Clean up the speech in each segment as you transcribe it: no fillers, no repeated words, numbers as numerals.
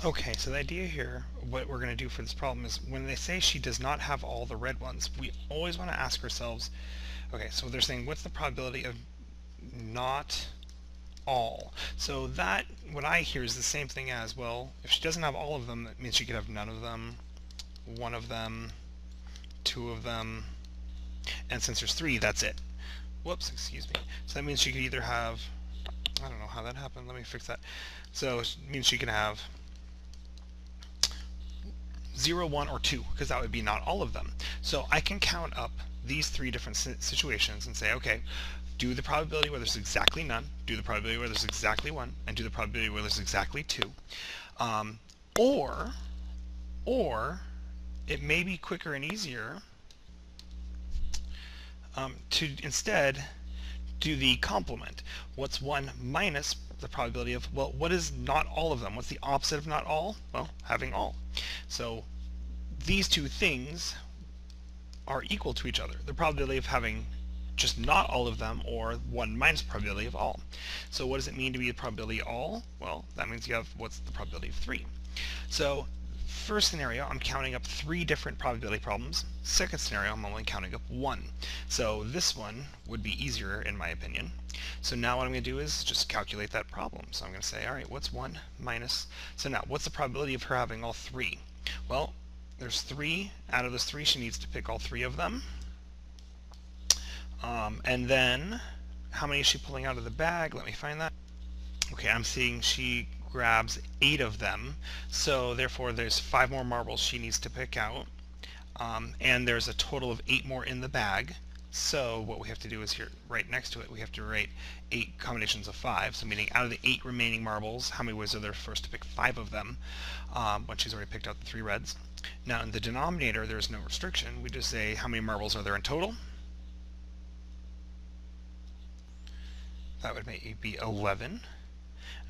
Okay, so the idea here, what we're going to do for this problem is when they say she does not have all the red ones, we always want to ask ourselves, okay, so they're saying what's the probability of not all? So that, what I hear is the same thing as, well, if she doesn't have all of them, that means she could have none of them, one of them, two of them, and since there's three, that's it. Whoops, excuse me. So that means she could either have, I don't know how that happened, let me fix that. So it means she can have 0, 1, or 2, because that would be not all of them. So I can count up these three different situations and say, okay, do the probability where there's exactly none, do the probability where there's exactly 1, and do the probability where there's exactly 2. Or it may be quicker and easier to instead do the complement. What's 1 minus the probability of, well, what is not all of them? What's the opposite of not all? Well, having all. So these two things are equal to each other. The probability of having just not all of them, or 1 minus probability of all. So what does it mean to be the probability of all? Well, that means you have, what's the probability of 3? So first scenario, I'm counting up 3 different probability problems. Second scenario, I'm only counting up 1. So this one would be easier in my opinion. So now what I'm going to do is just calculate that problem. So I'm going to say, all right, what's 1 minus, so now what's the probability of her having all 3? Well, there's 3. Out of those 3, she needs to pick all 3 of them. And then, how many is she pulling out of the bag? Let me find that. Okay, I'm seeing she grabs 8 of them, so therefore there's 5 more marbles she needs to pick out, and there's a total of 8 more in the bag. So what we have to do is here, right next to it, we have to write 8 combinations of 5, so meaning out of the 8 remaining marbles, how many ways are there for us to pick 5 of them, when she's already picked out the 3 reds. Now in the denominator, there's no restriction. We just say how many marbles are there in total. That would be 11.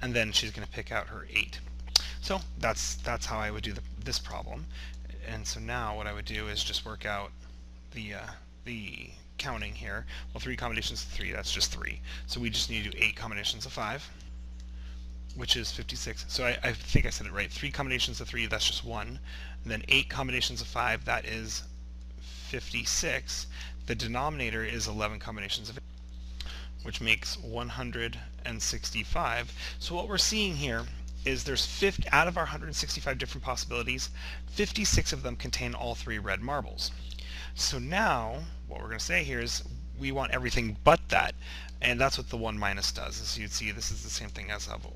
And then she's going to pick out her 8. So that's how I would do this problem. And so now what I would do is just work out the counting here. Well, 3 combinations of 3, that's just 3. So we just need to do 8 combinations of 5, which is 56. So I think I said it right. 3 combinations of 3, that's just 1. And then 8 combinations of 5, that is 56. The denominator is 11 combinations of 8, which makes 165. So what we're seeing here is there's 50 out of our 165 different possibilities, 56 of them contain all 3 red marbles. So now what we're going to say here is we want everything but that, and that's what the 1 minus does. As you'd see, this is the same thing as having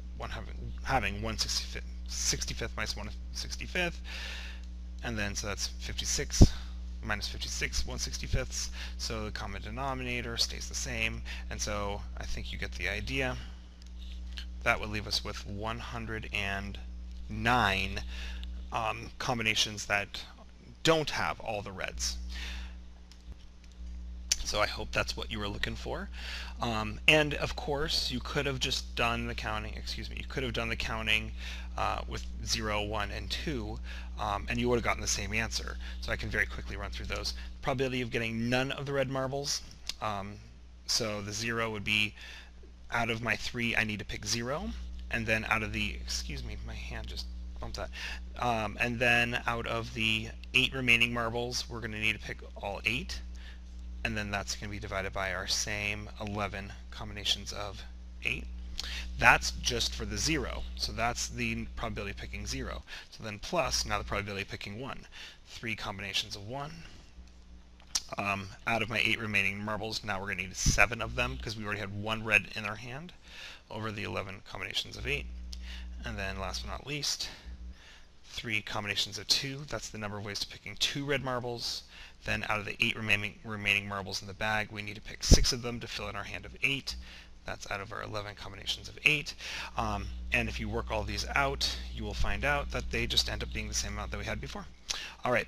1/65th minus 1/65th, and then so that's 56 minus 56 1/65ths, so the common denominator stays the same, and so I think you get the idea. That would leave us with 109 combinations that don't have all the reds. So I hope that's what you were looking for. And of course, you could have just done the counting, you could have done the counting with 0, 1, and 2, and you would have gotten the same answer. So I can very quickly run through those. Probability of getting none of the red marbles. So the 0 would be, out of my 3, I need to pick 0. And then out of the, my hand just bumped that. And then out of the 8 remaining marbles, we're going to need to pick all 8. And then that's going to be divided by our same 11 combinations of 8. That's just for the 0. So that's the probability of picking 0. So then plus, now the probability of picking 1. 3 combinations of 1. Out of my 8 remaining marbles, now we're going to need 7 of them because we already had 1 red in our hand over the 11 combinations of 8. And then last but not least, 3 combinations of 2. That's the number of ways to picking 2 red marbles. Then out of the 8 remaining marbles in the bag, we need to pick 6 of them to fill in our hand of 8. That's out of our 11 combinations of 8. And if you work all these out, you will find out that they just end up being the same amount that we had before. All right.